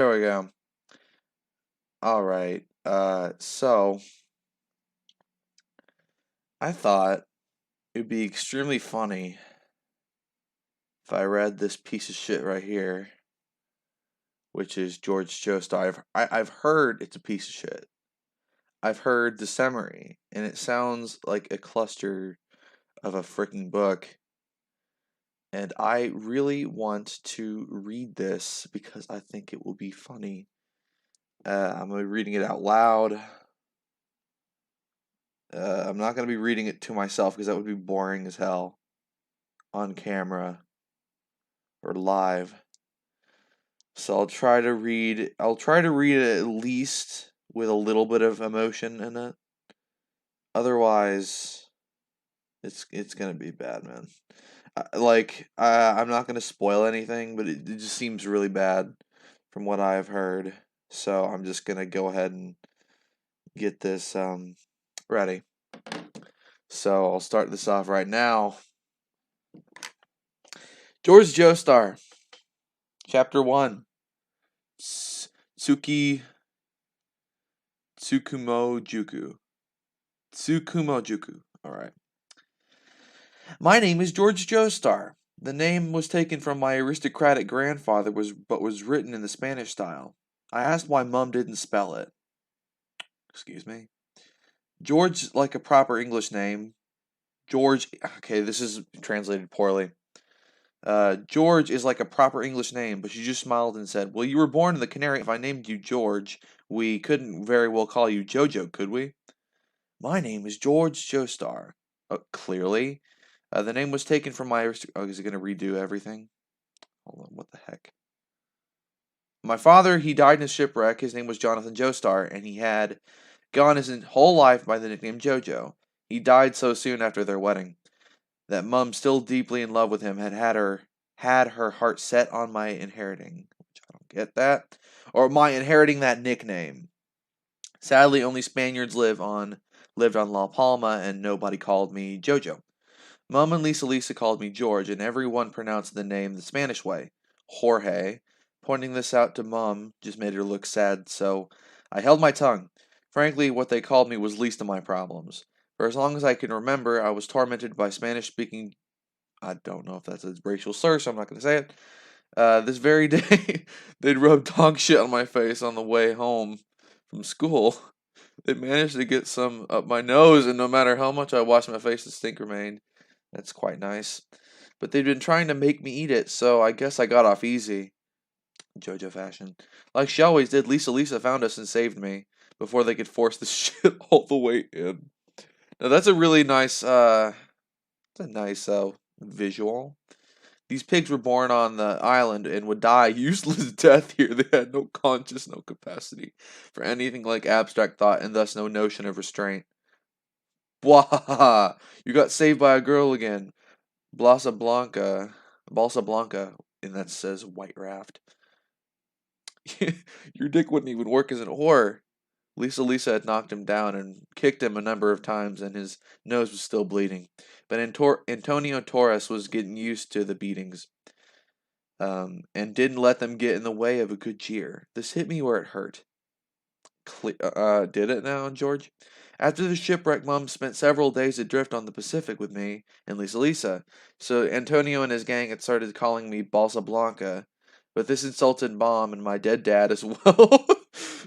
There we go. All right. So I thought it'd be extremely funny if I read this piece of shit right here, which is George Joestar. I've heard it's a piece of shit. I've heard the summary, and it sounds like a cluster of a freaking book. And I really want to read this because I think it will be funny. I'm gonna be reading it out loud. I'm not gonna be reading it to myself because that would be boring as hell on camera or live. So I'll try to read it at least with a little bit of emotion in it. Otherwise, it's gonna be bad, man. I'm not gonna spoil anything, but it just seems really bad from what I've heard. So I'm just gonna go ahead and get this ready. So I'll start this off right now. George Joestar, Chapter 1. Tsuki Tsukumojuku. Tsukumojuku. Alright. My name is George Joestar. The name was taken from my aristocratic grandfather but was written in the Spanish style. I asked why Mum didn't spell it. Excuse me. George like a proper English name. George okay, this is translated poorly. George is like a proper English name, but she just smiled and said, "Well, you were born in the Canary. If I named you George, we couldn't very well call you Jojo, could we?" My name is George Joestar. Clearly. The name was taken from my... Oh, is it going to redo everything? Hold on, what the heck? My father, he died in a shipwreck. His name was Jonathan Joestar, and he had gone his whole life by the nickname Jojo. He died so soon after their wedding that Mum, still deeply in love with him, had her heart set on my inheriting. Which I don't get that. Or my inheriting that nickname. Sadly, only Spaniards lived on La Palma, and nobody called me Jojo. Mum and Lisa called me George, and everyone pronounced the name the Spanish way, Jorge. Pointing this out to Mum just made her look sad, so I held my tongue. Frankly, what they called me was least of my problems. For as long as I can remember, I was tormented by Spanish-speaking... I don't know if that's a racial slur, so I'm not going to say it. This very day, they'd rub dog shit on my face on the way home from school. They managed to get some up my nose, and no matter how much I washed my face, the stink remained. That's quite nice. But they'd been trying to make me eat it, so I guess I got off easy. JoJo fashion. Like she always did, Lisa found us and saved me before they could force the shit all the way in. Now that's a really nice visual. These pigs were born on the island and would die useless death here. They had no conscience, no capacity for anything like abstract thought, and thus no notion of restraint. Blah! You got saved by a girl again. Blasa Blanca. Balsa Blanca. And that says White Raft. Your dick wouldn't even work as an whore. Lisa had knocked him down and kicked him a number of times, and his nose was still bleeding. But Antonio Torres was getting used to the beatings, and didn't let them get in the way of a good cheer. This hit me where it hurt. Did it now, George? After the shipwreck, Mum spent several days adrift on the Pacific with me and Lisa. So Antonio and his gang had started calling me Balsa Blanca, but this insulted Mom and my dead dad as well.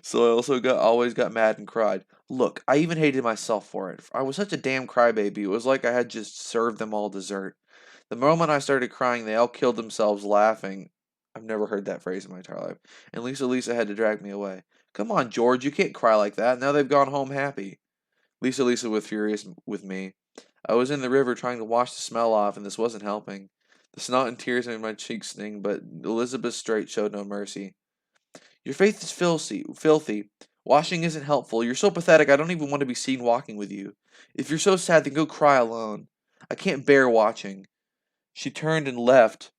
So I also always got mad and cried. Look, I even hated myself for it. I was such a damn crybaby. It was like I had just served them all dessert. The moment I started crying, they all killed themselves laughing. I've never heard that phrase in my entire life. And Lisa had to drag me away. Come on, George, you can't cry like that. Now they've gone home happy. Lisa was furious with me. I was in the river trying to wash the smell off, and this wasn't helping. The snot and tears made my cheeks sting, but Elizabeth Straight showed no mercy. Your faith is filthy. Washing isn't helpful. You're so pathetic, I don't even want to be seen walking with you. If you're so sad, then go cry alone. I can't bear watching. She turned and left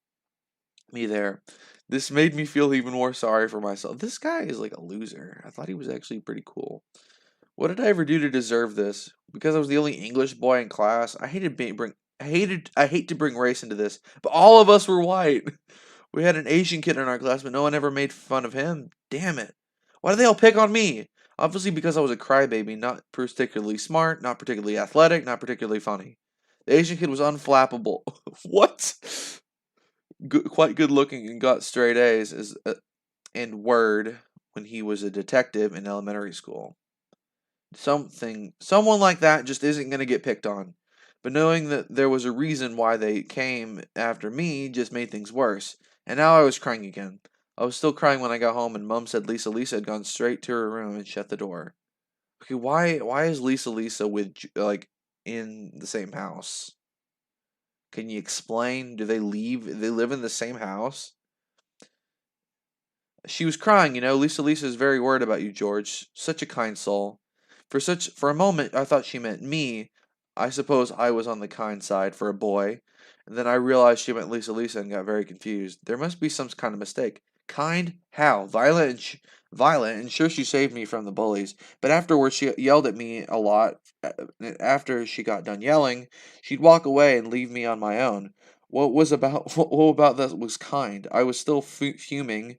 me there. This made me feel even more sorry for myself. This guy is like a loser. I thought he was actually pretty cool. What did I ever do to deserve this? Because I was the only English boy in class. I hate to bring race into this, but all of us were white. We had an Asian kid in our class, but no one ever made fun of him. Damn it. Why do they all pick on me? Obviously because I was a crybaby, not particularly smart, not particularly athletic, not particularly funny. The Asian kid was unflappable. What? Quite good looking and got straight A's and word when he was a detective in elementary school. Someone like that just isn't going to get picked on. But knowing that there was a reason why they came after me just made things worse. And now I was crying again. I was still crying when I got home and Mum said Lisa had gone straight to her room and shut the door. Okay, why is Lisa with like in the same house? Can you explain? Do they leave? They live in the same house? She was crying, Lisa is very worried about you, George. Such a kind soul. For a moment I thought she meant me. I suppose I was on the kind side for a boy. And then I realized she meant Lisa and got very confused. There must be some kind of mistake. Kind? How? Violent, and sure she saved me from the bullies. But afterwards she yelled at me a lot. After she got done yelling, she'd walk away and leave me on my own. What about that was kind? I was still fuming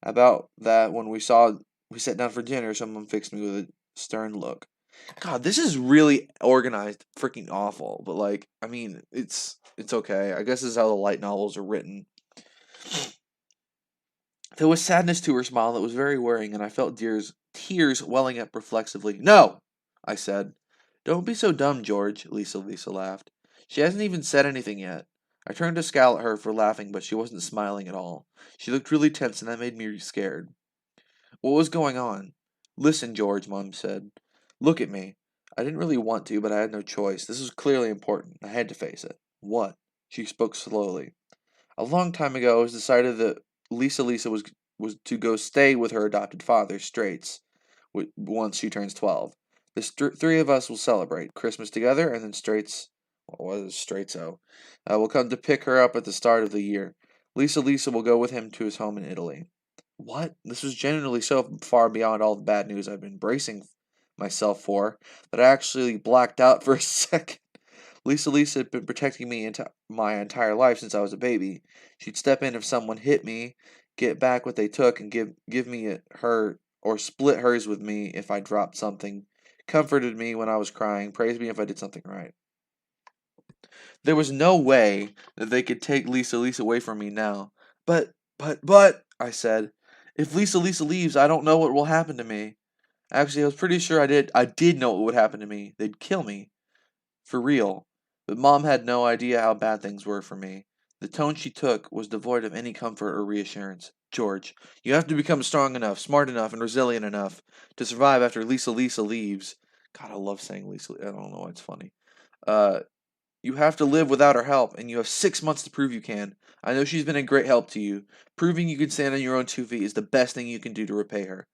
about that when we sat down for dinner. Someone fixed me with a stern look. God, this is really organized, freaking awful. But like, I mean, it's okay. I guess this is how the light novels are written. There was sadness to her smile that was very worrying, and I felt tears welling up reflexively. No, I said. Don't be so dumb, George. Lisa laughed. She hasn't even said anything yet. I turned to scowl at her for laughing, but she wasn't smiling at all. She looked really tense, and that made me scared. What was going on? Listen, George, Mom said. Look at me. I didn't really want to, but I had no choice. This was clearly important. I had to face it. What? She spoke slowly. A long time ago, it was decided that Lisa was to go stay with her adopted father, Straits, once she turns 12. The three of us will celebrate Christmas together, and then what was Straitso, will come to pick her up at the start of the year. Lisa will go with him to his home in Italy. What? This was genuinely so far beyond all the bad news I've been bracing myself for that I actually blacked out for a second. Lisa had been protecting me my entire life since I was a baby. She'd step in if someone hit me, get back what they took, and give me her or split hers with me if I dropped something. Comforted me when I was crying, praised me if I did something right. There was no way that they could take Lisa away from me now. But, I said, if Lisa leaves, I don't know what will happen to me. Actually, I was pretty sure I did know what would happen to me. They'd kill me. For real. But Mom had no idea how bad things were for me. The tone she took was devoid of any comfort or reassurance. George, you have to become strong enough, smart enough, and resilient enough to survive after Lisa leaves. God, I love saying Lisa. I don't know why it's funny. Uh, you have to live without her help, and you have 6 months to prove you can. I know she's been a great help to you. Proving you can stand on your own 2 feet is the best thing you can do to repay her.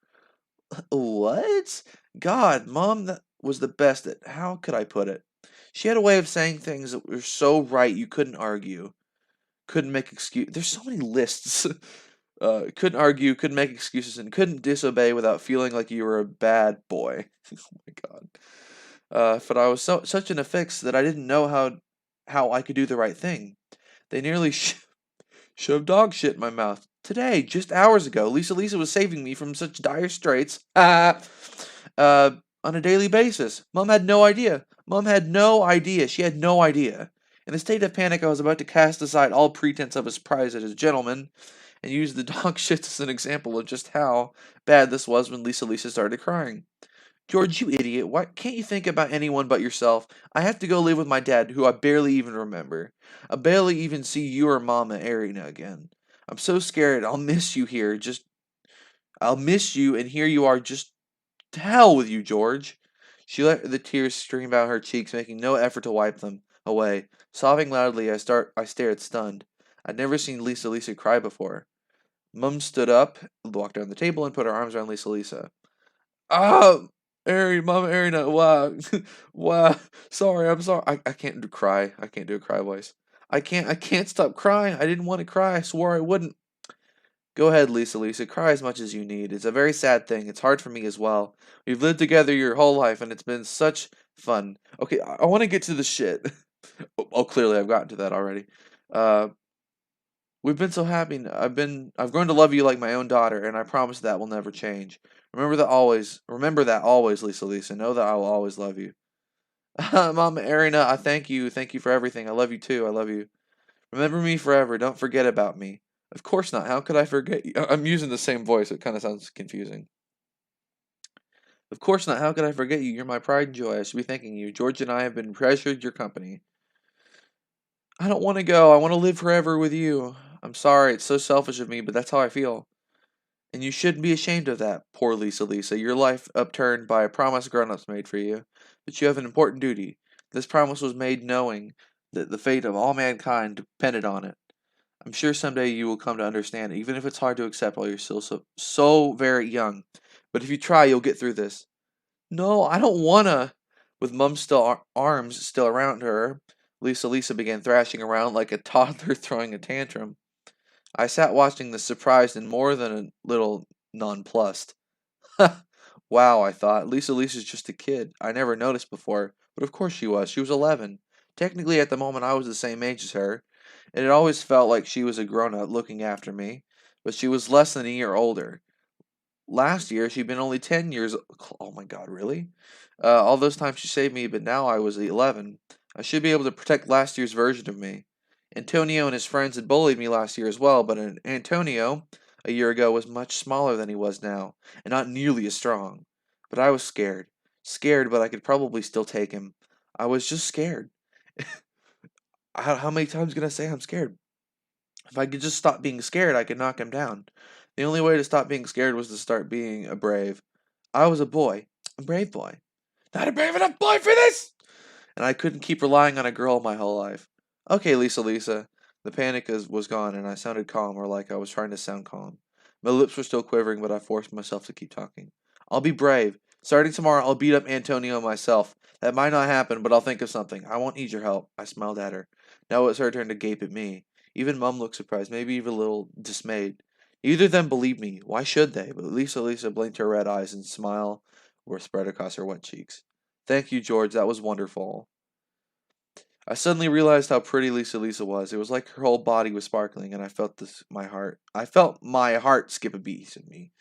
What? God, Mom, that was the best at how could I put it? She had a way of saying things that were so right you couldn't argue. Couldn't make excuse. There's so many lists. Couldn't argue, couldn't make excuses, and couldn't disobey without feeling like you were a bad boy. Oh my God. But I was such in a fix that I didn't know how I could do the right thing. They nearly shoved dog shit in my mouth. Today, just hours ago, Lisa was saving me from such dire straits. On a daily basis. Mom had no idea. Mom had no idea. She had no idea. In a state of panic, I was about to cast aside all pretense of a surprise at his gentleman, and use the dog shits as an example of just how bad this was when Lisa started crying. George, you idiot. Why can't you think about anyone but yourself? I have to go live with my dad, who I barely even remember. I barely even see you or Mama Arena again. I'm so scared. I'll miss you here. I'll miss you, and here you are. Just to hell with you, George. She let the tears stream down her cheeks, making no effort to wipe them away. Sobbing loudly, I stared stunned. I'd never seen Lisa cry before. Mum stood up, walked around the table, and put her arms around Lisa. Ah, Mama Arena, wow, wow. Sorry, I'm sorry. I can't do cry. I can't do a cry voice. I can't stop crying. I didn't want to cry. I swore I wouldn't. Go ahead, Lisa. Cry as much as you need. It's a very sad thing. It's hard for me as well. We've lived together your whole life, and it's been such fun. Okay, I want to get to the shit. Oh, clearly I've gotten to that already. Uh, We've been so happy. I've grown to love you like my own daughter, and I promise that will never change. Remember that always. Remember that always, Lisa Lisa. Know that I will always love you. Mama Arena, I thank you. Thank you for everything. I love you too. I love you. Remember me forever. Don't forget about me. Of course not. How could I forget you? I'm using the same voice. It kind of sounds confusing. Of course not. How could I forget you? You're my pride and joy. I should be thanking you. George and I have been treasured your company. I don't want to go. I want to live forever with you. I'm sorry. It's so selfish of me, but that's how I feel. And you shouldn't be ashamed of that, poor Lisa Lisa. Your life upturned by a promise grown-ups made for you. But you have an important duty. This promise was made knowing that the fate of all mankind depended on it. I'm sure someday you will come to understand it, even if it's hard to accept while you're still so very young. But if you try, you'll get through this. No, I don't wanna. With Mum's arms still around her, Lisa Lisa began thrashing around like a toddler throwing a tantrum. I sat watching this surprised and more than a little nonplussed. Wow, I thought. Lisa Lisa's just a kid. I never noticed before, but of course she was. She was 11. Technically, at the moment, I was the same age as her, and it always felt like she was a grown up looking after me, but she was less than a year older. Last year, she'd been only 10 years. Oh my god, really? All those times she saved me, but now I was 11. I should be able to protect last year's version of me. Antonio and his friends had bullied me last year as well, but Antonio, a year ago, was much smaller than he was now, and not nearly as strong. But I was scared. Scared, but I could probably still take him. I was just scared. How many times can I say I'm scared? If I could just stop being scared, I could knock him down. The only way to stop being scared was to start being a brave. I was a boy, a brave boy. Not a brave enough boy for this! And I couldn't keep relying on a girl my whole life. Okay, Lisa Lisa. The panic was gone, and I sounded calm, or like I was trying to sound calm. My lips were still quivering, but I forced myself to keep talking. I'll be brave. Starting tomorrow, I'll beat up Antonio myself. That might not happen, but I'll think of something. I won't need your help. I smiled at her. Now it was her turn to gape at me. Even Mum looked surprised, maybe even a little dismayed. Neither of them believed me. Why should they? But Lisa Lisa blinked her red eyes and smile were spread across her wet cheeks. Thank you, George. That was wonderful. I suddenly realized how pretty Lisa Lisa was. It was like her whole body was sparkling, and I felt this my heart. I felt my heart skip a beat in me.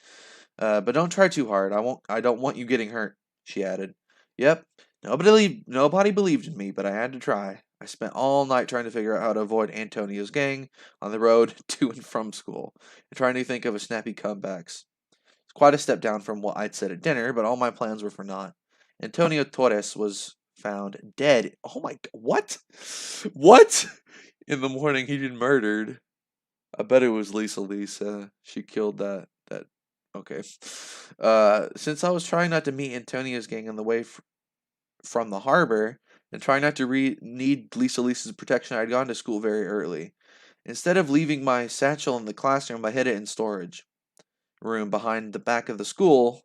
But don't try too hard. I won't. I don't want you getting hurt. She added. Yep. Nobody believed in me, but I had to try. I spent all night trying to figure out how to avoid Antonio's gang on the road to and from school, and trying to think of a snappy comebacks. It's quite a step down from what I'd said at dinner, but all my plans were for naught. Antonio Torres was found dead. Oh my god, what? What? In the morning he'd been murdered. I bet it was Lisa Lisa. She killed that okay. Since I was trying not to meet Antonio's gang on the way from the harbor and trying not to need Lisa Lisa's protection, I'd gone to school very early. Instead of leaving my satchel in the classroom, I hid it in storage room behind the back of the school.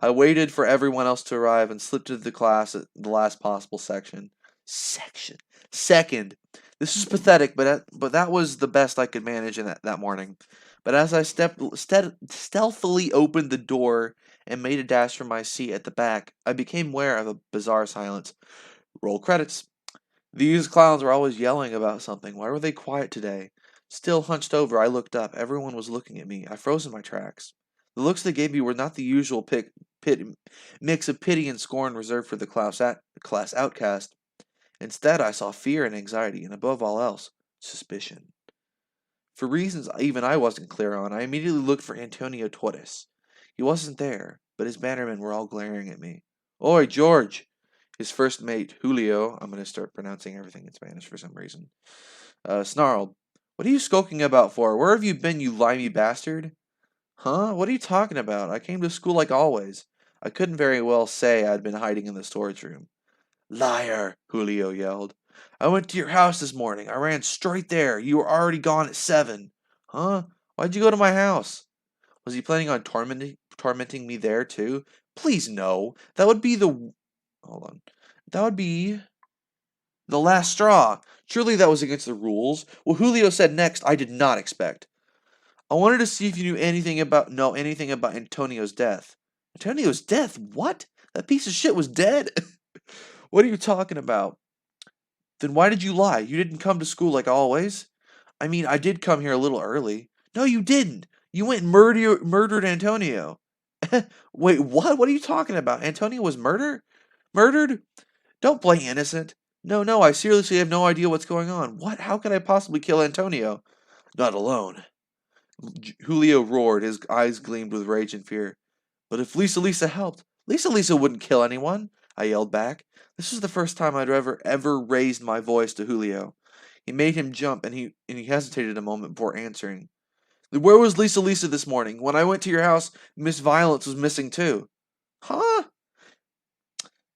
I waited for everyone else to arrive and slipped into the class at the last possible section. Section. Second. This was pathetic, but that was the best I could manage in that morning. But as I stealthily opened the door and made a dash for my seat at the back, I became aware of a bizarre silence. Roll credits. These clowns were always yelling about something. Why were they quiet today? Still hunched over, I looked up. Everyone was looking at me. I froze in my tracks. The looks they gave me were not the usual pit, mix of pity and scorn reserved for the class outcast. Instead, I saw fear and anxiety, and above all else, suspicion. For reasons even I wasn't clear on, I immediately looked for Antonio Torres. He wasn't there, but his bannermen were all glaring at me. Oi, George! His first mate, Julio, I'm going to start pronouncing everything in Spanish for some reason, snarled. What are you skulking about for? Where have you been, you limey bastard? Huh? What are you talking about? I came to school like always. I couldn't very well say I'd been hiding in the storage room. Liar! Julio yelled. I went to your house this morning. I ran straight there. You were already gone at 7. Huh? Why'd you go to my house? Was he planning on tormenting me there too? Please no. That would be the... Hold on. That would be the last straw. Surely that was against the rules. What Julio said next, I did not expect. I wanted to see if you know anything about Antonio's death. Antonio's death? What? That piece of shit was dead? What are you talking about? Then why did you lie? You didn't come to school like always? I mean, I did come here a little early. No, you didn't. You went and murdered Antonio. Wait, what? What are you talking about? Antonio was murdered? Don't play innocent. No, no, I seriously have no idea what's going on. What? How could I possibly kill Antonio? Not alone. Julio roared, his eyes gleamed with rage and fear. But if Lisa helped, Lisa wouldn't kill anyone, I yelled back. This was the first time I'd ever raised my voice to Julio. He made him jump, and he hesitated a moment before answering. Where was Lisa this morning? When I went to your house, Miss Violence was missing too. Huh?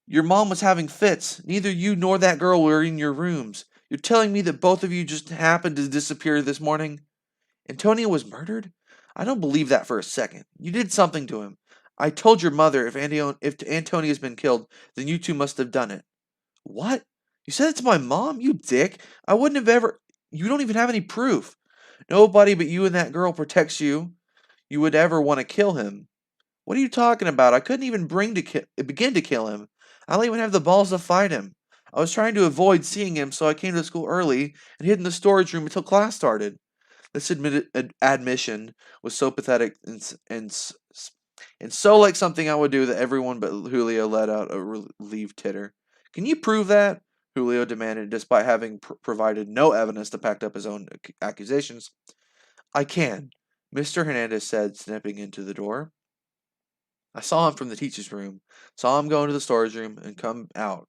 Your mom was having fits. Neither you nor that girl were in your rooms. You're telling me that both of you just happened to disappear this morning? Antonio was murdered? I don't believe that for a second. You did something to him. I told your mother if Antonio's been killed, then you two must have done it. What? You said it to my mom? You dick. I wouldn't have ever. You don't even have any proof. Nobody but you and that girl protects you. You would ever want to kill him. What are you talking about? I couldn't even begin to kill him. I don't even have the balls to fight him. I was trying to avoid seeing him, so I came to school early and hid in the storage room until class started. This admission was so pathetic and so like something I would do that everyone but Julio let out a relieved titter. Can you prove that? Julio demanded, despite having provided no evidence to back up his own accusations. I can, Mr. Hernandez said, stepping into the door. I saw him from the teacher's room, saw him go into the storage room and come out.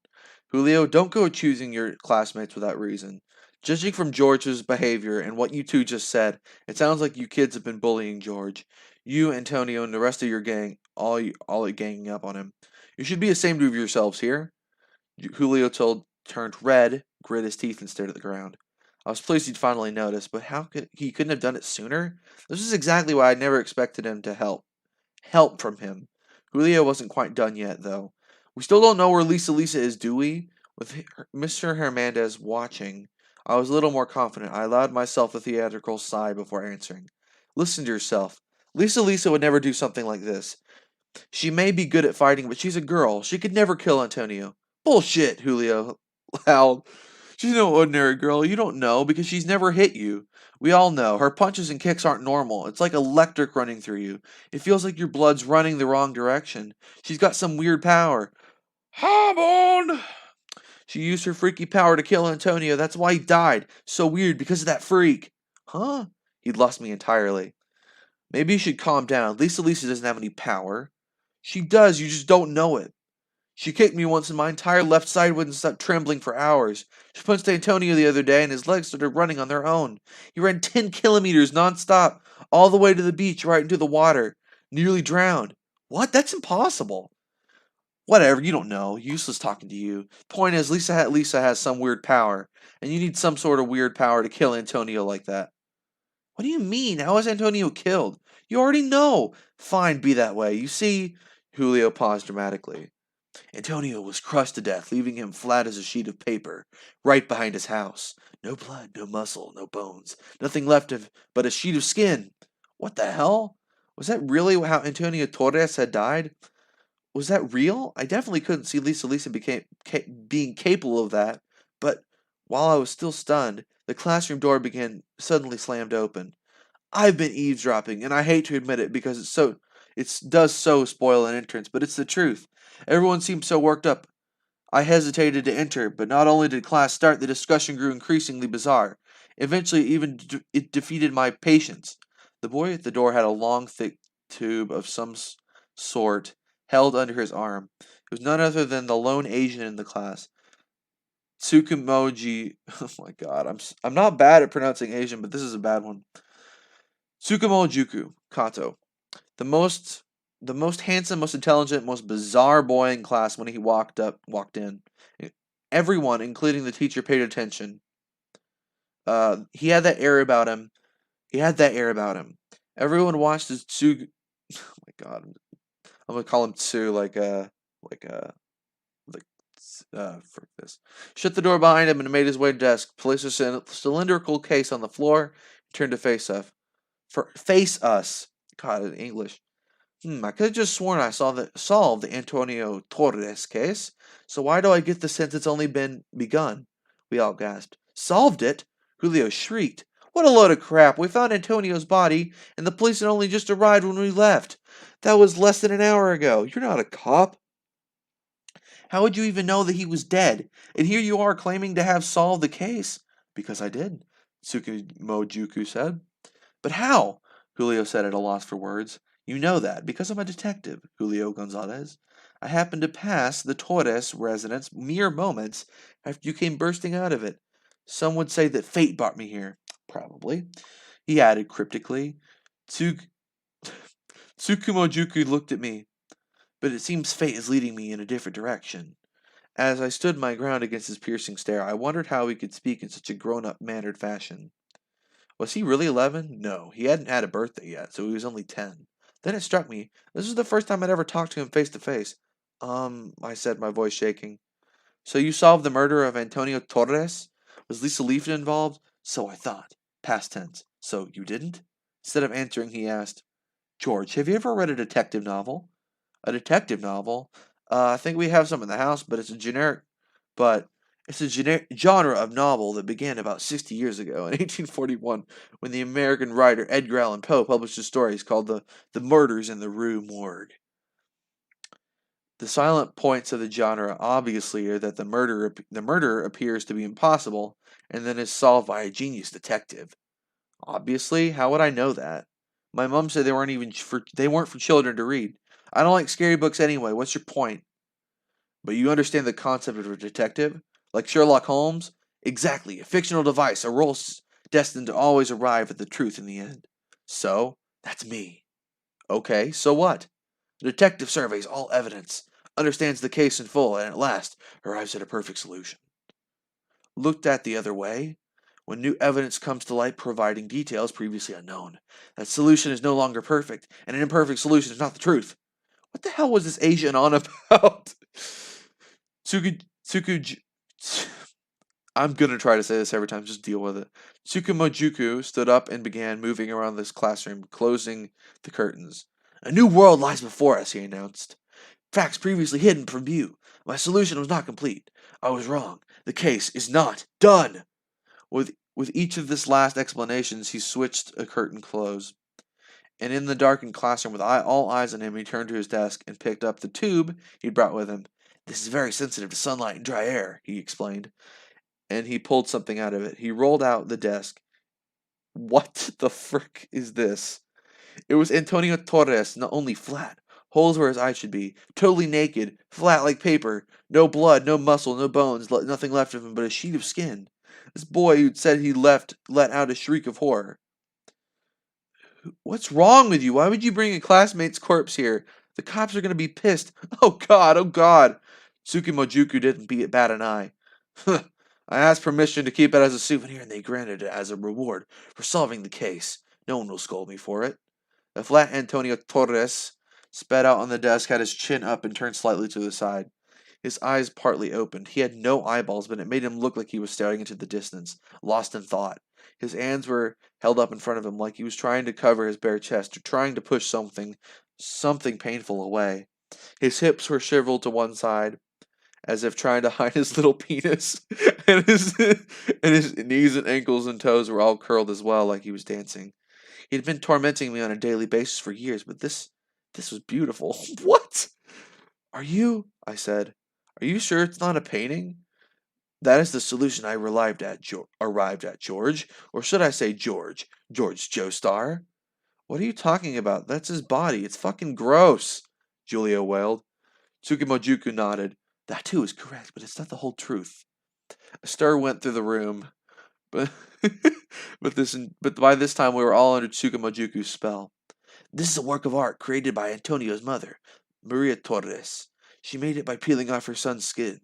Julio, don't go accusing your classmates without reason. Judging from George's behavior and what you two just said, it sounds like you kids have been bullying George. You, Antonio, and the rest of your gang, all ganging up on him. You should be ashamed of yourselves here. Julio turned red, grit his teeth, and stared at the ground. I was pleased he'd finally noticed, but he couldn't have done it sooner? This was exactly why I never expected him to help from him. Julio wasn't quite done yet, though. We still don't know where Lisa is, do we? With Mr. Hernandez watching, I was a little more confident. I allowed myself a theatrical sigh before answering. Listen to yourself. Lisa would never do something like this. She may be good at fighting, but she's a girl. She could never kill Antonio. Bullshit, Julio howled. She's no ordinary girl. You don't know because she's never hit you. We all know. Her punches and kicks aren't normal. It's like electric running through you. It feels like your blood's running the wrong direction. She's got some weird power. Hamon! She used her freaky power to kill Antonio. That's why he died. So weird because of that freak. Huh? He'd lost me entirely. Maybe you should calm down. Lisa doesn't have any power. She does, you just don't know it. She kicked me once and my entire left side wouldn't stop trembling for hours. She punched Antonio the other day and his legs started running on their own. He ran 10 kilometers non-stop, all the way to the beach, right into the water. Nearly drowned. What? That's impossible. Whatever, you don't know. Useless talking to you. Point is, Lisa has some weird power, and you need some sort of weird power to kill Antonio like that. What do you mean? How was Antonio killed? You already know. Fine, be that way. You see, Julio paused dramatically. Antonio was crushed to death, leaving him flat as a sheet of paper, right behind his house. No blood, no muscle, no bones, nothing left of but a sheet of skin. What the hell? Was that really how Antonio Torres had died? Was that real? I definitely couldn't see Lisa being capable of that, but while I was still stunned, the classroom door suddenly slammed open. I've been eavesdropping, and I hate to admit it because it does so spoil an entrance, but it's the truth. Everyone seemed so worked up. I hesitated to enter, but not only did class start, the discussion grew increasingly bizarre. Eventually, it defeated my patience. The boy at the door had a long, thick tube of some sort held under his arm. It was none other than the lone Asian in the class. Tsukumoji. Oh my god, I'm not bad at pronouncing Asian, but this is a bad one. Tsukumojuku Kato. The most handsome, most intelligent, most bizarre boy in class when he walked in. Everyone, including the teacher, paid attention. He had that air about him. Everyone watched as Tsu. Oh my god, I'm gonna call him Tsu frick this. Shut the door behind him and made his way to the desk. Placed a cylindrical case on the floor. And turned to face us. God, in English. I could have just sworn I solved the Antonio Torres case. So why do I get the sense it's only been begun? We all gasped. Solved it? Julio shrieked. What a load of crap. We found Antonio's body, and the police had only just arrived when we left. That was less than an hour ago. You're not a cop. How would you even know that he was dead? And here you are claiming to have solved the case. Because I did, Tsukumojuku said. But how? Julio said at a loss for words. You know that, because I'm a detective, Julio Gonzalez. I happened to pass the Torres residence mere moments after you came bursting out of it. Some would say that fate brought me here. Probably. He added cryptically. Tsuk- Tsukumojuku looked at me, but it seems fate is leading me in a different direction. As I stood my ground against his piercing stare, I wondered how he could speak in such a grown-up mannered fashion. Was he really 11? No, he hadn't had a birthday yet, so he was only 10. Then it struck me, this was the first time I'd ever talked to him face to face. I said, my voice shaking. So you solved the murder of Antonio Torres? Was Lisa Leafton involved? So I thought. Past tense. So you didn't? Instead of answering, he asked, George, have you ever read a detective novel? A detective novel? I think we have some in the house, but but it's a generic genre of novel that began about 60 years ago, in 1841, when the American writer Edgar Allan Poe published his stories called The Murders in the Rue Morgue. The silent points of the genre obviously are that the murder appears to be impossible, and then is solved by a genius detective. Obviously, how would I know that? My mom said they weren't for children to read. I don't like scary books anyway. What's your point? But you understand the concept of a detective? Like Sherlock Holmes? Exactly, a fictional device, a role destined to always arrive at the truth in the end. So, that's me. Okay, so what? The detective surveys all evidence, understands the case in full, and at last arrives at a perfect solution. Looked at the other way, when new evidence comes to light providing details previously unknown, that solution is no longer perfect, and an imperfect solution is not the truth. What the hell was this Asian on about? Tsuku, Tsuku, I'm gonna try to say this every time, just deal with it. Tsukumojuku stood up and began moving around this classroom, closing the curtains. A new world lies before us, he announced. Facts previously hidden from view. My solution was not complete. I was wrong. The case is not done. With each of this last explanations, he switched a curtain close. And in the darkened classroom, with all eyes on him, he turned to his desk and picked up the tube he'd brought with him. This is very sensitive to sunlight and dry air, he explained. And he pulled something out of it. He rolled out the desk. What the frick is this? It was Antonio Torres, not only flat, holes where his eyes should be, totally naked, flat like paper, no blood, no muscle, no bones, nothing left of him but a sheet of skin. This boy who'd said he left let out a shriek of horror. What's wrong with you? Why would you bring a classmate's corpse here? The cops are going to be pissed. Oh God, oh God. Tsukimojuku didn't bat an eye. I asked permission to keep it as a souvenir and they granted it as a reward for solving the case. No one will scold me for it. The flat Antonio Torres spat out on the desk, had his chin up and turned slightly to the side. His eyes partly opened. He had no eyeballs, but it made him look like he was staring into the distance, lost in thought. His hands were held up in front of him like he was trying to cover his bare chest or trying to push something painful away. His hips were shriveled to one side, as if trying to hide his little penis, and his knees and ankles and toes were all curled as well, like he was dancing. He'd been tormenting me on a daily basis for years, but this was beautiful. What? Are you? I said. Are you sure it's not a painting? That is the solution I arrived at, George. Or should I say George? George Joestar? What are you talking about? That's his body. It's fucking gross, Julio wailed. Tsukimojuku nodded. That too is correct, but it's not the whole truth. A stir went through the room, but but by this time we were all under Tsukimojuku's spell. This is a work of art created by Antonio's mother, Maria Torres. She made it by peeling off her son's skin.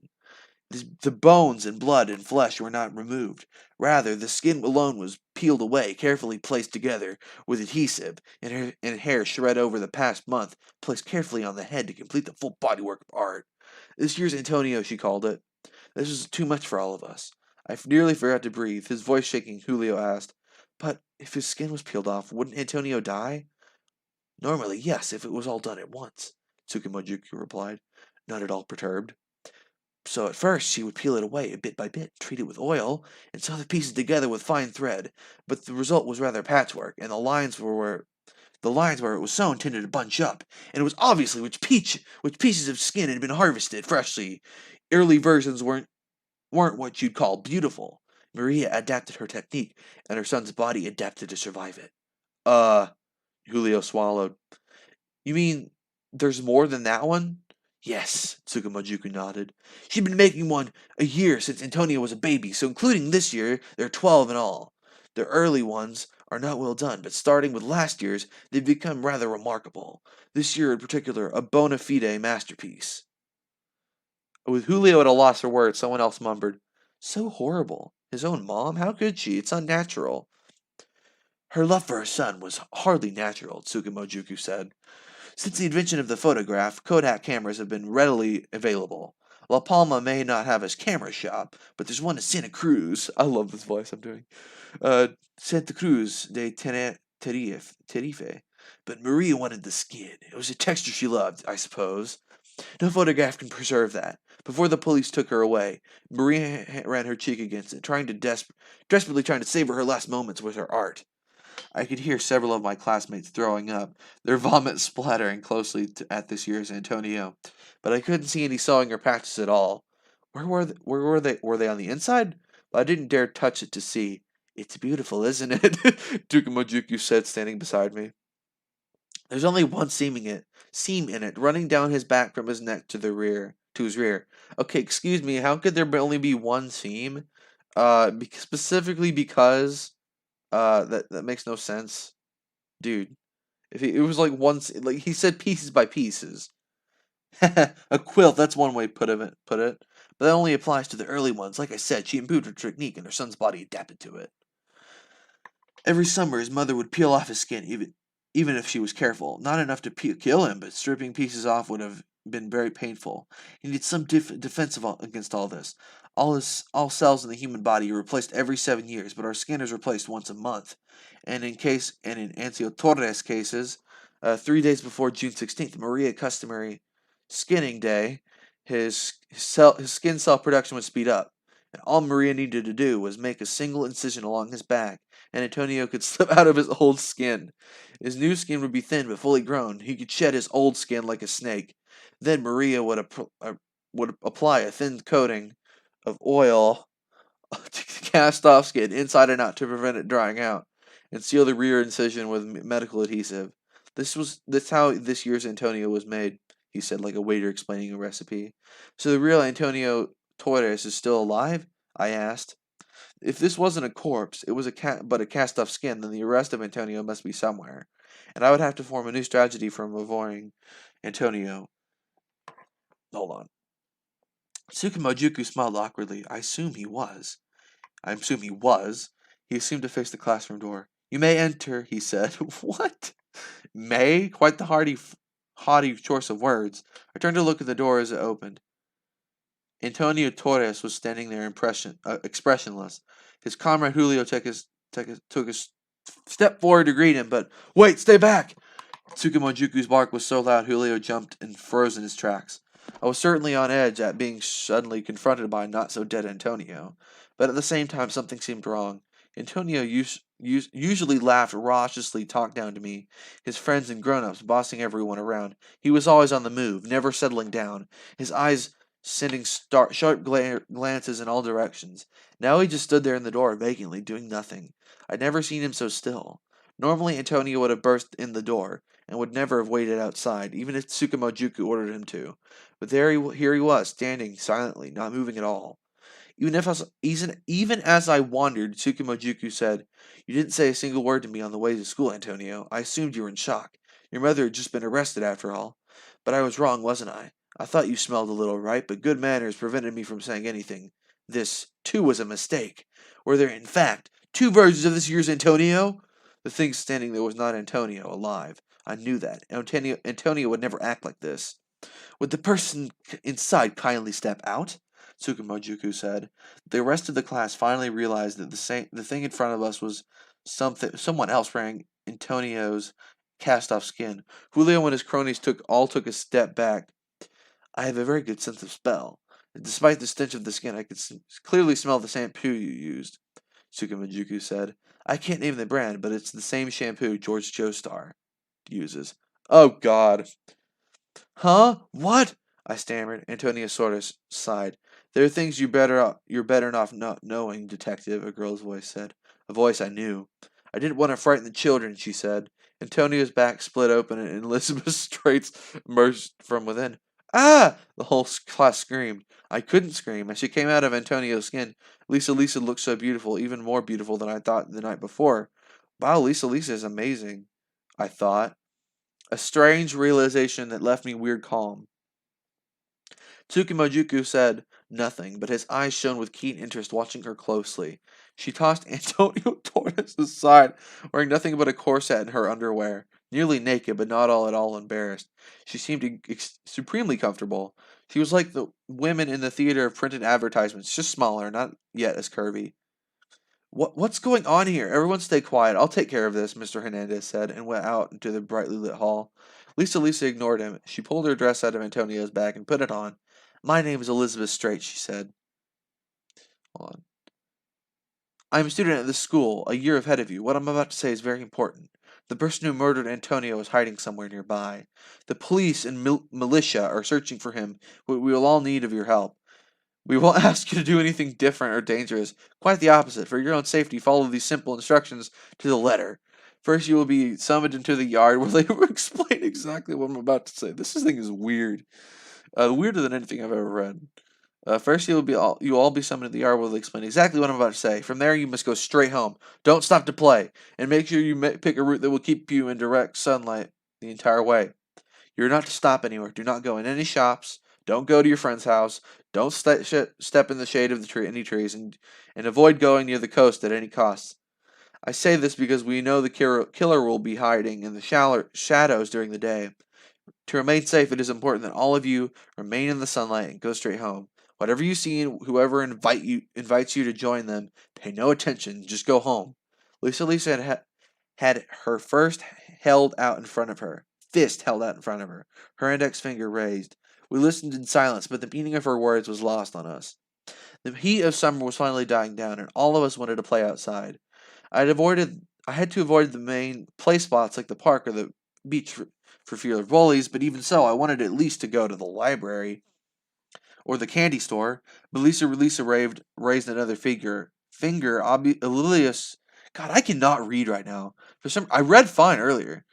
The bones and blood and flesh were not removed. Rather, the skin alone was peeled away, carefully placed together with adhesive, and hair shred over the past month, placed carefully on the head to complete the full bodywork of art. This year's Antonio, she called it. This was too much for all of us. I nearly forgot to breathe. His voice shaking, Julio asked, But if his skin was peeled off, wouldn't Antonio die? Normally, yes, if it was all done at once, Tsukumojuku replied, not at all perturbed. So at first she would peel it away bit by bit, treat it with oil, and sew the pieces together with fine thread. But the result was rather patchwork, and the lines where it was sewn tended to bunch up, and it was obviously which pieces of skin had been harvested freshly. Early versions weren't what you'd call beautiful. Maria adapted her technique, and her son's body adapted to survive it. Uh, Julio swallowed. You mean there's more than that one? Yes, Tsukumajuku nodded. She'd been making one a year since Antonio was a baby, so including this year, there are 12 in all. The early ones are not well done, but starting with last year's, they've become rather remarkable. This year in particular, a bona fide masterpiece. With Julio at a loss for words, someone else mumbled, "So horrible. His own mom? How could she? It's unnatural." Her love for her son was hardly natural, Tsukumojuku said. Since the invention of the photograph, Kodak cameras have been readily available. La Palma may not have a camera shop, but there's one in Santa Cruz. I love this voice I'm doing. Uh, Santa Cruz de Tenerife. But Maria wanted the skin. It was a texture she loved, I suppose. No photograph can preserve that. Before the police took her away, Maria ran her cheek against it, desperately trying to savor her last moments with her art. I could hear several of my classmates throwing up, their vomit splattering closely at this year's Antonio, but I couldn't see any sewing or patches at all. Where were they? Were they on the inside? But I didn't dare touch it to see. It's beautiful, isn't it? Dukumojuku said, standing beside me. There's only one seam in it, running down his back from his neck to his rear. Okay, excuse me. How could there only be one seam? Specifically because that makes no sense, dude. It was like like he said, pieces by pieces. A quilt. That's one way put it. But that only applies to the early ones. Like I said, she improved her technique, and her son's body adapted to it. Every summer, his mother would peel off his skin, even if she was careful. Not enough to kill him, but stripping pieces off would have been very painful. He needed some defense against all this. All cells in the human body are replaced every 7 years, but our skin is replaced once a month. And in Ancio Torres cases, 3 days before June 16th, Maria customary skinning day, his skin cell production would speed up. And all Maria needed to do was make a single incision along his back, and Antonio could slip out of his old skin. His new skin would be thin but fully grown. He could shed his old skin like a snake. Then Maria would apply a thin coating of oil to cast off skin inside and out to prevent it drying out, and seal the rear incision with medical adhesive. That's how this year's Antonio was made, he said, like a waiter explaining a recipe. So the real Antonio Torres is still alive? I asked. If this wasn't a corpse, it was but a cast-off skin, then the arrest of Antonio must be somewhere, and I would have to form a new strategy for avoiding Antonio. Hold on. Tsukumojuku smiled awkwardly. I assume he was. He assumed to face the classroom door. You may enter, he said. What? May? Quite the haughty choice of words. I turned to look at the door as it opened. Antonio Torres was standing there expressionless. His comrade Julio took a step forward to greet him, but wait, stay back! Tsukumojuku's bark was so loud Julio jumped and froze in his tracks. I was certainly on edge at being suddenly confronted by a not-so-dead Antonio, but at the same time something seemed wrong. Antonio usually laughed raucously, talked down to me, his friends and grown-ups, bossing everyone around. He was always on the move, never settling down, his eyes sending sharp glances in all directions. Now he just stood there in the door, vacantly, doing nothing. I'd never seen him so still. Normally Antonio would have burst in the door, and would never have waited outside, even if Tsukumojuku ordered him to. But here he was, standing silently, not moving at all. Even as I wondered, Tsukumojuku said, "You didn't say a single word to me on the way to school, Antonio. I assumed you were in shock. Your mother had just been arrested, after all. But I was wrong, wasn't I? I thought you smelled a little right, but good manners prevented me from saying anything. This, too, was a mistake. Were there, in fact, two versions of this year's Antonio?" The thing standing there was not Antonio, alive. I knew that. Antonio would never act like this. "Would the person inside kindly step out?" Tsukumojuku said. The rest of the class finally realized that the thing in front of us was someone else wearing Antonio's cast-off skin. Julio and his cronies took a step back. I have a very good sense of smell. Despite the stench of the skin, I could clearly smell the shampoo you used, Sukhi said. I can't name the brand, but it's the same shampoo George Joestar uses. Oh, God. Huh? What? I stammered. Antonia sort of sighed. There are things you're better off not knowing, detective, a girl's voice said. A voice I knew. I didn't want to frighten the children, she said. Antonia's back split open and Elizabeth Straits emerged from within. Ah! The whole class screamed. I couldn't scream. As she came out of Antonio's skin, Lisa looked so beautiful, even more beautiful than I thought the night before. Wow, Lisa is amazing, I thought. A strange realization that left me weird calm. Tsukumojuku said nothing, but his eyes shone with keen interest, watching her closely. She tossed Antonio toward us aside, wearing nothing but a corset and her underwear, nearly naked, but not at all embarrassed. She seemed supremely comfortable. She was like the women in the theater of printed advertisements, just smaller, not yet as curvy. What's going on here? Everyone stay quiet. I'll take care of this, Mr. Hernandez said, and went out into the brightly lit hall. Lisa ignored him. She pulled her dress out of Antonio's bag and put it on. My name is Elizabeth Straight, she said. Hold on. I'm a student at this school, a year ahead of you. What I'm about to say is very important. The person who murdered Antonio is hiding somewhere nearby. The police and militia are searching for him, but we will all need of your help. We won't ask you to do anything different or dangerous. Quite the opposite. For your own safety, follow these simple instructions to the letter. First, you will be summoned into the yard where they will explain exactly what I'm about to say. This thing is weird. Weirder than anything I've ever read. First, you will all be summoned to the yard where they explain exactly what I'm about to say. From there, you must go straight home. Don't stop to play, and make sure you pick a route that will keep you in direct sunlight the entire way. You're not to stop anywhere. Do not go in any shops. Don't go to your friend's house. Don't step in the shade of any trees, and avoid going near the coast at any cost. I say this because we know the killer will be hiding in the shadows during the day. To remain safe, it is important that all of you remain in the sunlight and go straight home. Whatever you see and whoever invites you to join them, pay no attention. Just go home. Lisa had her fist held out in front of her, her index finger raised. We listened in silence, but the meaning of her words was lost on us. The heat of summer was finally dying down, and all of us wanted to play outside. I had to avoid the main play spots like the park or the beach for fear of bullies, but even so, I wanted at least to go to the library or the candy store. But Lisa raised another finger, oblivious. God, I cannot read right now. I read fine earlier,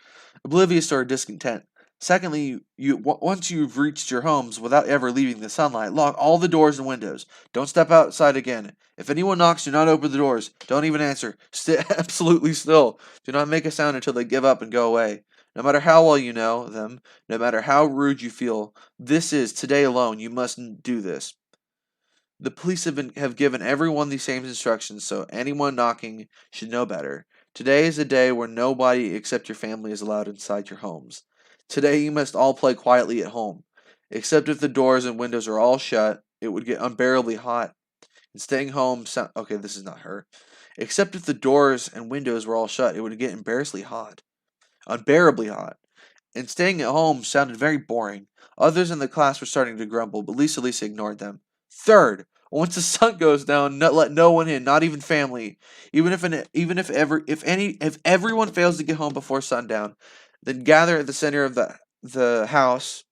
oblivious to our discontent. Secondly, once you've reached your homes without ever leaving the sunlight, lock all the doors and windows. Don't step outside again. If anyone knocks, do not open the doors. Don't even answer. Stay absolutely still. Do not make a sound until they give up and go away. No matter how well you know them, no matter how rude you feel, today alone, you must do this. The police have given everyone these same instructions, so anyone knocking should know better. Today is a day where nobody except your family is allowed inside your homes. Today you must all play quietly at home. Except if the doors and windows are all shut, it would get unbearably hot. And staying home okay, this is not her. Except if the doors and windows were all shut, it would get embarrassingly hot. Unbearably hot. And staying at home sounded very boring. Others in the class were starting to grumble, but Lisa ignored them. Third, once the sun goes down, let no one in, not even family. If everyone fails to get home before sundown, then gather at the center of the house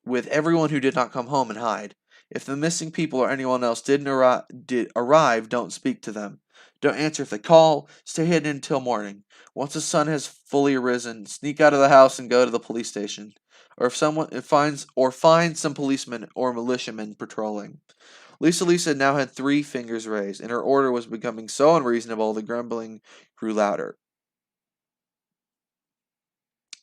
with everyone who did not come home and hide. If the missing people or anyone else did arrive, don't speak to them. Don't answer if they call. Stay hidden until morning. Once the sun has fully arisen, sneak out of the house and go to the police station. Or find some policemen or militiamen patrolling. Lisa now had 3 fingers raised, and her order was becoming so unreasonable the grumbling grew louder.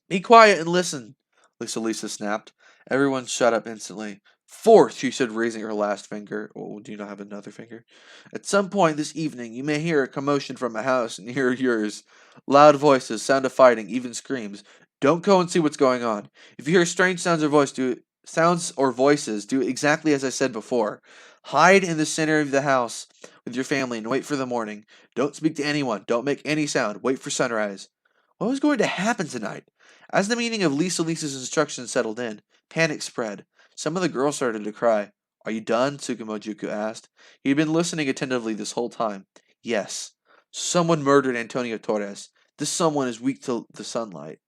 Be quiet and listen, Lisa snapped. Everyone shut up instantly. Fourth, she said, raising her last finger. Oh, do you not have another finger? At some point this evening, you may hear a commotion from a house near yours. Loud voices, sound of fighting, even screams. Don't go and see what's going on. If you hear strange sounds or voices, do exactly as I said before. Hide in the center of the house with your family and wait for the morning. Don't speak to anyone. Don't make any sound. Wait for sunrise. What was going to happen tonight? As the meaning of Lisa's instructions settled in, panic spread. Some of the girls started to cry. Are you done? Tsukumojuku asked. He had been listening attentively this whole time. Yes. Someone murdered Antonio Torres. This someone is weak to the sunlight.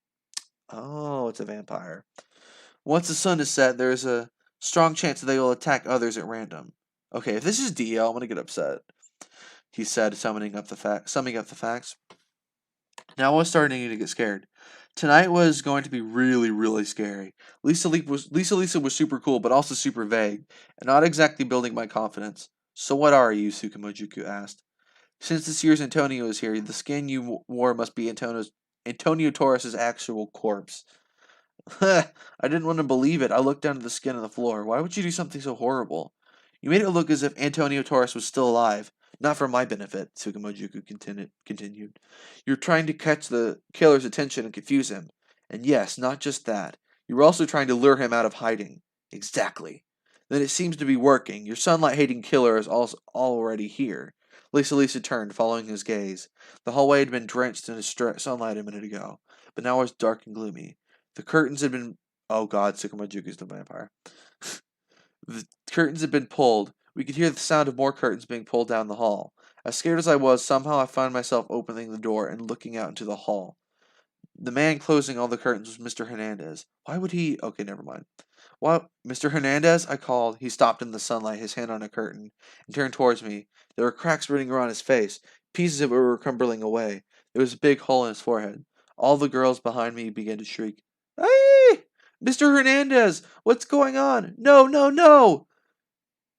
Oh, it's a vampire. Once the sun is set, there is a strong chance that they will attack others at random. Okay, if this is DL, I'm gonna get upset, he said, summing up the facts. Now I was starting to get scared. Tonight was going to be really, really scary. Lisa was super cool, but also super vague, and not exactly building my confidence. So what are you? Tsukumojuku asked. Since this year's Antonio is here, the skin you wore must be Antonio Torres's actual corpse. I didn't want to believe it. I looked down at the skin on the floor. Why would you do something so horrible? You made it look as if Antonio Torres was still alive. Not for my benefit, Tsukumojuku continued. You're trying to catch the killer's attention and confuse him. And yes, not just that. You're also trying to lure him out of hiding. Exactly. Then it seems to be working. Your sunlight-hating killer is also already here. Lisa turned, following his gaze. The hallway had been drenched in sunlight a minute ago, but now it was dark and gloomy. The curtains had been... Oh god, Tsukumojuku's the vampire. The curtains had been pulled. We could hear the sound of more curtains being pulled down the hall. As scared as I was, somehow I found myself opening the door and looking out into the hall. The man closing all the curtains was Mr. Hernandez. Why would he... Okay, never mind. What? Mr. Hernandez? I called. He stopped in the sunlight, his hand on a curtain, and turned towards me. There were cracks running around his face. Pieces of it were crumbling away. There was a big hole in his forehead. All the girls behind me began to shriek. Hey! Mr. Hernandez! What's going on? No, no, no!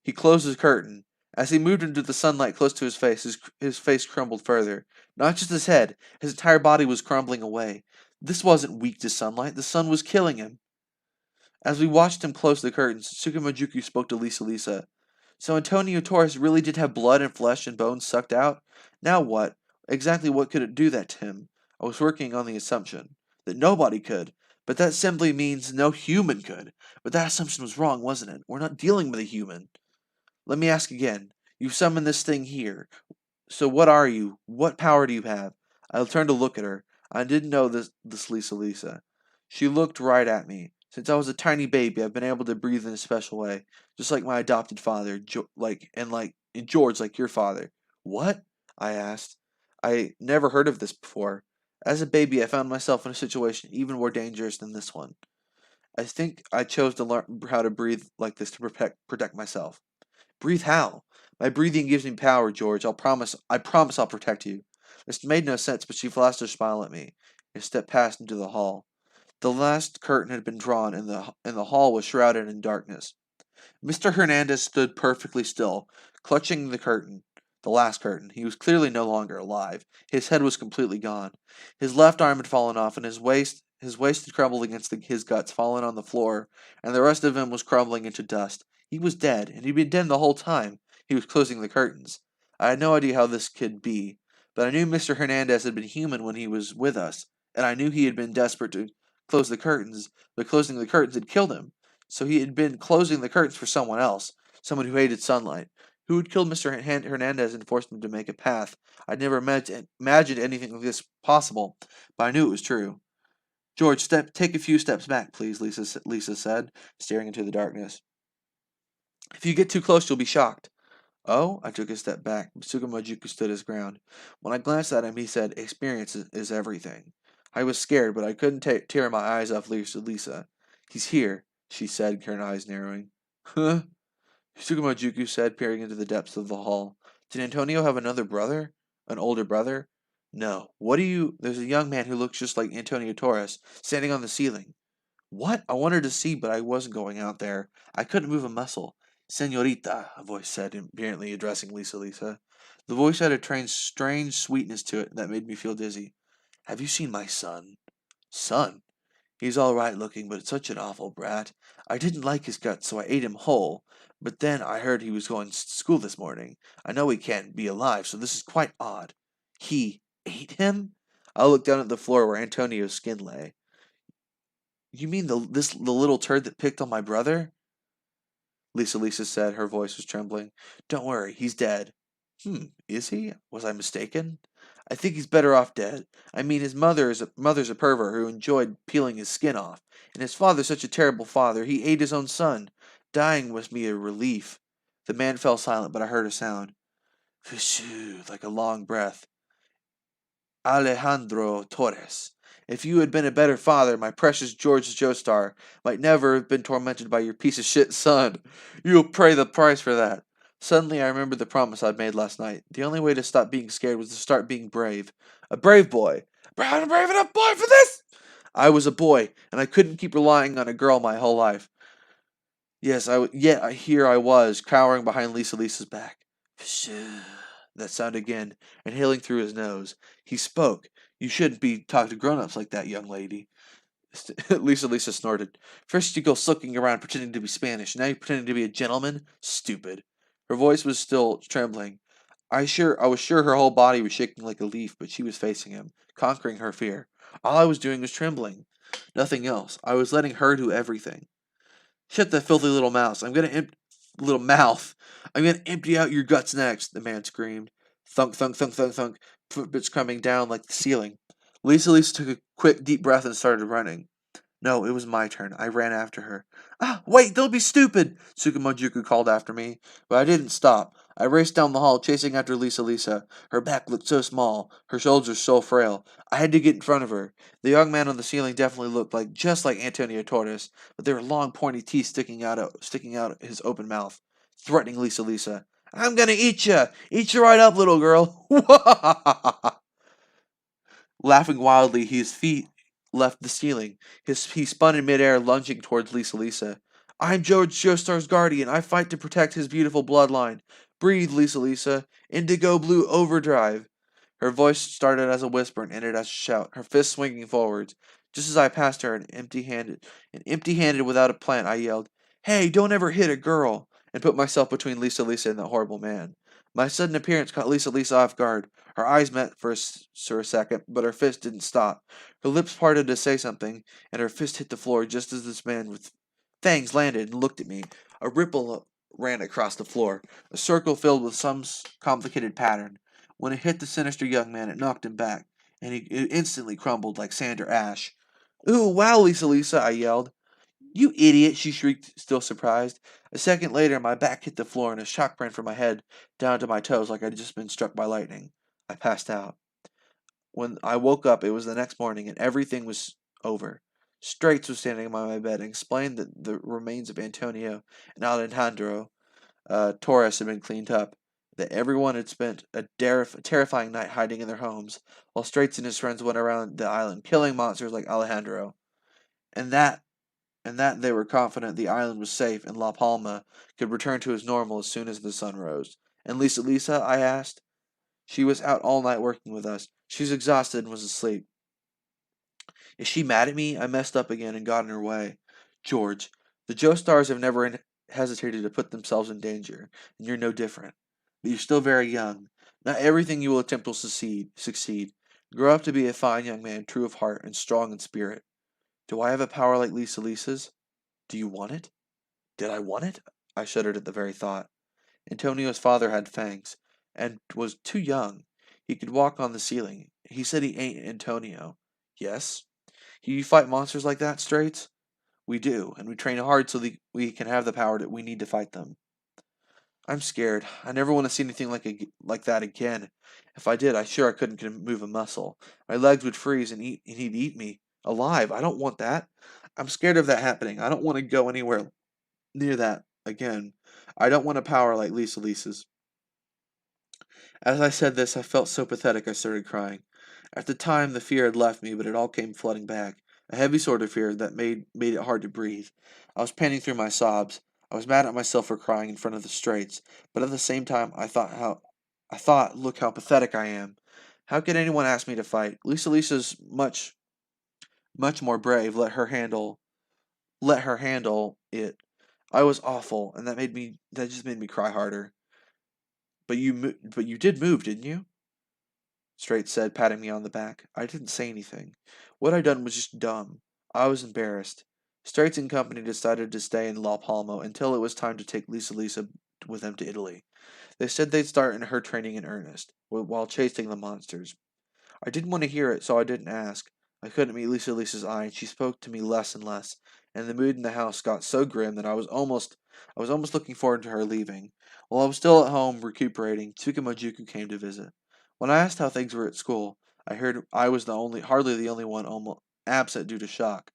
He closed his curtain. As he moved into the sunlight close to his face crumbled further. Not just his head, his entire body was crumbling away. This wasn't weak to sunlight. The sun was killing him. As we watched him close the curtains, Tsukumojuku spoke to Lisa. So Antonio Torres really did have blood and flesh and bones sucked out? Now what? Exactly what could it do that to him? I was working on the assumption that nobody could, but that simply means no human could. But that assumption was wrong, wasn't it? We're not dealing with a human. Let me ask again. You've summoned this thing here. So what are you? What power do you have? I turned to look at her. I didn't know this Lisa. She looked right at me. Since I was a tiny baby, I've been able to breathe in a special way, just like my adopted father, and George, like your father. What? I asked. I never heard of this before. As a baby, I found myself in a situation even more dangerous than this one. I think I chose to learn how to breathe like this to protect myself. Breathe how? My breathing gives me power, George. I promise I'll protect you. This made no sense, but she flashed her smile at me and stepped past into the hall. The last curtain had been drawn, and the hall was shrouded in darkness. Mr. Hernandez stood perfectly still, clutching the last curtain. He was clearly no longer alive. His head was completely gone. His left arm had fallen off, and his waist had crumbled against his guts, fallen on the floor, and the rest of him was crumbling into dust. He was dead, and he'd been dead the whole time. He was closing the curtains. I had no idea how this could be, but I knew Mr. Hernandez had been human when he was with us, and I knew he had been desperate to close the curtains, but closing the curtains had killed him. So he had been closing the curtains for someone else, someone who hated sunlight. Who had killed Mr. Hernandez and forced him to make a path? I'd never imagined anything like this possible, but I knew it was true. George, take a few steps back, please, Lisa said, staring into the darkness. If you get too close, you'll be shocked. Oh, I took a step back. Tsukumojuku stood his ground. When I glanced at him, he said, Experience is everything. I was scared, but I couldn't tear my eyes off Lisa. He's here, she said, her eyes narrowing. Huh? Tsukumojuku said, peering into the depths of the hall. Did Antonio have another brother? An older brother? No. There's a young man who looks just like Antonio Torres, standing on the ceiling. What? I wanted to see, but I wasn't going out there. I couldn't move a muscle. Senorita, a voice said, apparently addressing Lisa. The voice had a strange sweetness to it that made me feel dizzy. Have you seen my son? Son? He's all right looking, but such an awful brat. I didn't like his guts, so I ate him whole. But then I heard he was going to school this morning. I know he can't be alive, so this is quite odd. He ate him? I looked down at the floor where Antonio's skin lay. You mean the little turd that picked on my brother? Lisa said, her voice was trembling. Don't worry, he's dead. Is he? Was I mistaken? I think he's better off dead. I mean, his mother's a pervert who enjoyed peeling his skin off, and his father's such a terrible father, he ate his own son. Dying must be a relief. The man fell silent, but I heard a sound. Phew, like a long breath. Alejandro Torres. If you had been a better father, my precious George Joestar might never have been tormented by your piece of shit son. You'll pay the price for that. Suddenly I remembered the promise I'd made last night. The only way to stop being scared was to start being brave. A brave boy. I'm a brave enough boy for this! I was a boy, and I couldn't keep relying on a girl my whole life. Yet here I was, cowering behind Lisa's back. Pshh. That sound again, inhaling through his nose. He spoke. You shouldn't be talking to grown-ups like that, young lady. Lisa snorted. First you go sulking around pretending to be Spanish, now you're pretending to be a gentleman? Stupid. Her voice was still trembling. I was sure her whole body was shaking like a leaf, but she was facing him, conquering her fear. All I was doing was trembling. Nothing else. I was letting her do everything. Shut that filthy little mouse. Little mouth. I'm gonna empty out your guts next, the man screamed. Thunk, thunk, thunk, thunk, thunk. Footprints coming down like the ceiling. Lisa took a quick, deep breath and started running. No, it was my turn. I ran after her. Ah, wait, don't be stupid! Tsukumojuku called after me, but I didn't stop. I raced down the hall, chasing after Lisa. Her back looked so small, her shoulders so frail. I had to get in front of her. The young man on the ceiling definitely looked just like Antonio Torres, but there were long, pointy teeth sticking out his open mouth, threatening Lisa. I'm gonna eat you! Eat you right up, little girl! Laughing wildly, his feet left the ceiling. He spun in midair, lunging towards Lisa. I'm George Joestar's guardian. I fight to protect his beautiful bloodline. Breathe, Lisa. Indigo blue overdrive. Her voice started as a whisper and ended as a shout, her fist swinging forwards. Just as I passed her, and empty-handed without a plan, I yelled, "Hey, don't ever hit a girl!" and put myself between Lisa and that horrible man. My sudden appearance caught Lisa off guard. Her eyes met for a second, but her fist didn't stop. Her lips parted to say something, and her fist hit the floor just as this man with fangs landed and looked at me. A ripple ran across the floor, a circle filled with some complicated pattern. When it hit the sinister young man, it knocked him back, and it instantly crumbled like sand or ash. Ooh, wow, Lisa, I yelled. You idiot, she shrieked, still surprised. A second later, my back hit the floor and a shock ran from my head down to my toes like I'd just been struck by lightning. I passed out. When I woke up, it was the next morning and everything was over. Straits was standing by my bed and explained that the remains of Antonio and Alejandro Torres had been cleaned up, that everyone had spent a terrifying night hiding in their homes, while Straits and his friends went around the island killing monsters like Alejandro, and that they were confident the island was safe and La Palma could return to its normal as soon as the sun rose. And Lisa, I asked? She was out all night working with us. She's exhausted and was asleep. Is she mad at me? I messed up again and got in her way. George, the Joestars have never hesitated to put themselves in danger, and you're no different. But you're still very young. Not everything you will attempt will succeed. Grow up to be a fine young man, true of heart and strong in spirit. Do I have a power like Lisa's? Do you want it? Did I want it? I shuddered at the very thought. Antonio's father had fangs, and was too young. He could walk on the ceiling. He said he ain't Antonio. Yes? You fight monsters like that, Straits? We do, and we train hard so that we can have the power that we need to fight them. I'm scared. I never want to see anything like that again. If I did, I couldn't move a muscle. My legs would freeze and he'd eat me alive. I don't want that. I'm scared of that happening. I don't want to go anywhere near that again. I don't want a power like Lisa's. As I said this, I felt so pathetic I started crying. At the time, the fear had left me, but it all came flooding back. A heavy sort of fear that made it hard to breathe. I was panting through my sobs. I was mad at myself for crying in front of the Straits, but at the same time, look how pathetic I am. How could anyone ask me to fight? Lisa's much more brave. Let her handle it. I was awful, and that just made me cry harder. But you did move, didn't you? Straight said, patting me on the back. I didn't say anything. What I'd done was just dumb. I was embarrassed. Straits and company decided to stay in La Palma until it was time to take Lisa with them to Italy. They said they'd start in her training in earnest, while chasing the monsters. I didn't want to hear it, so I didn't ask. I couldn't meet Lisa's eye, and she spoke to me less and less. and the mood in the house got so grim that I was almost looking forward to her leaving. While I was still at home recuperating, Tsukumojuku came to visit. When I asked how things were at school, I heard I was hardly the only one almost absent due to shock.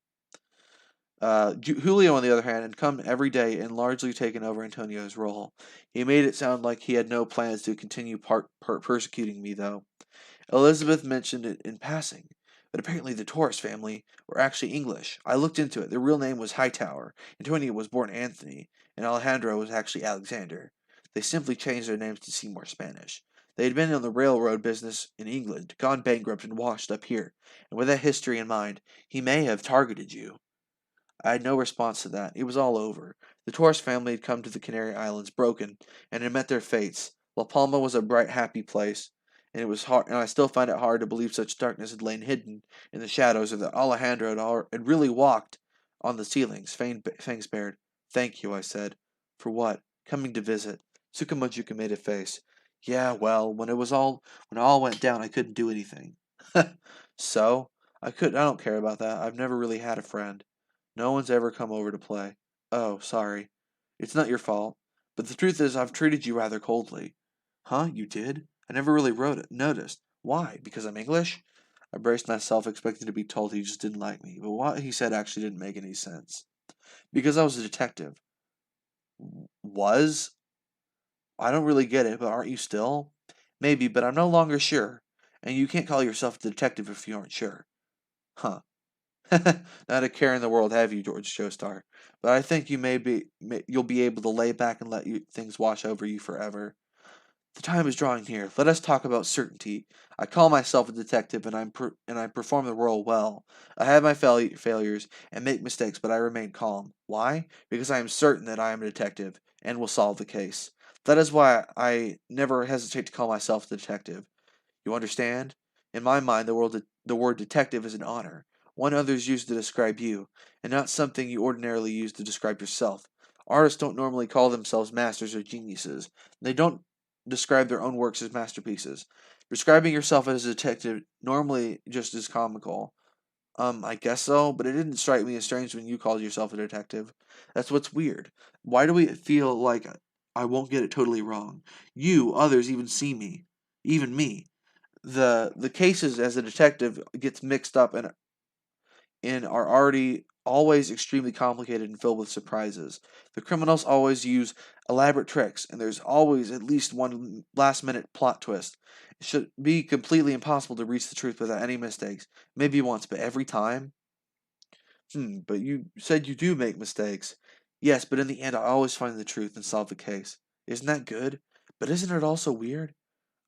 Julio, on the other hand, had come every day and largely taken over Antonio's role. He made it sound like he had no plans to continue persecuting me, though. Elizabeth mentioned it in passing, but apparently the Torres family were actually English. I looked into it. Their real name was Hightower. Antonio was born Anthony, and Alejandro was actually Alexander. They simply changed their names to seem more Spanish. They had been in the railroad business in England, gone bankrupt, and washed up here. And with that history in mind, he may have targeted you. I had no response to that. It was all over. The Torres family had come to the Canary Islands broken, and had met their fates. La Palma was a bright, happy place, and it was hard, and I still find it hard to believe such darkness had lain hidden in the shadows, or that Alejandro had really walked on the ceilings. Fangs bared. "Thank you," I said. "For what?" "Coming to visit." Tsukumojuku made a face. "Yeah, well, when it all went down, I couldn't do anything." "So? I don't care about that. I've never really had a friend. No one's ever come over to play." "Oh, sorry. It's not your fault. But the truth is, I've treated you rather coldly." "Huh? You did? I never really noticed. Why? Because I'm English?" I braced myself, expecting to be told he just didn't like me, but what he said actually didn't make any sense. "Because I was a detective." Was? I don't really get it, but aren't you still?" "Maybe, but I'm no longer sure. And you can't call yourself a detective if you aren't sure." "Huh. Not a care in the world, have you, George Joestar? But I think you'll be able to lay back and let things wash over you forever. The time is drawing near. Let us talk about certainty. I call myself a detective, and I perform the role well. I have my failures and make mistakes, but I remain calm. Why? Because I am certain that I am a detective and will solve the case. That is why I never hesitate to call myself a detective. You understand? In my mind, the word detective is an honor, one others use to describe you, and not something you ordinarily use to describe yourself. Artists don't normally call themselves masters or geniuses. They don't describe their own works as masterpieces. Describing yourself as a detective normally just is comical. I guess so, but it didn't strike me as strange when you called yourself a detective. That's what's weird. Why do we feel like I won't get it totally wrong? You, others even see me. Even me. The cases as a detective gets mixed up and are already always extremely complicated and filled with surprises. The criminals always use elaborate tricks, and there's always at least one last minute plot twist. It should be completely impossible to reach the truth without any mistakes. Maybe once, but every time? But you said you do make mistakes. Yes, but in the end I always find the truth and solve the case. Isn't that good? But isn't it also weird?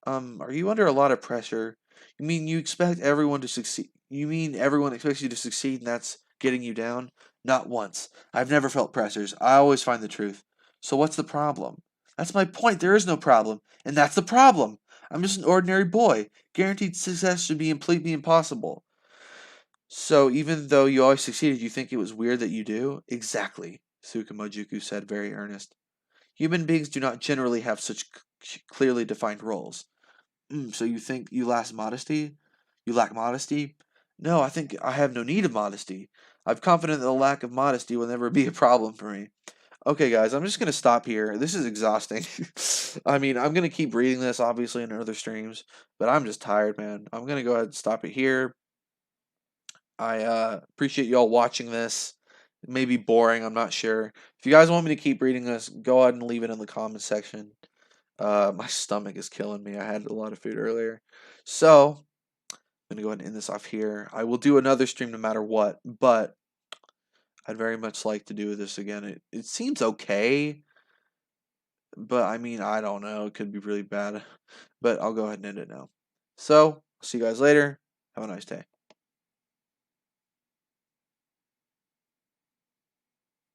Are you under a lot of pressure? You mean you expect everyone to succeed? You mean everyone expects you to succeed and that's getting you down? Not once. I've never felt pressures. I always find the truth. So what's the problem? That's my point. There is no problem. And that's the problem. I'm just an ordinary boy. Guaranteed success should be completely impossible. So even though you always succeeded, you think it was weird that you do? Exactly, Tsukumojuku said, very earnest. Human beings do not generally have such clearly defined roles. So you think you lack modesty? You lack modesty? No, I think I have no need of modesty. I'm confident that the lack of modesty will never be a problem for me. Okay, guys, I'm just gonna stop here. This is exhausting. I mean, I'm gonna keep reading this obviously in other streams, but I'm just tired, man. I'm gonna go ahead and stop it here. I appreciate y'all watching this. It may be boring, I'm not sure. If you guys want me to keep reading this, go ahead and leave it in the comment section. My stomach is killing me. I had a lot of food earlier. So, I'm going to go ahead and end this off here. I will do another stream no matter what, but I'd very much like to do this again. It seems okay, but I mean, I don't know. It could be really bad, but I'll go ahead and end it now. So, see you guys later. Have a nice day.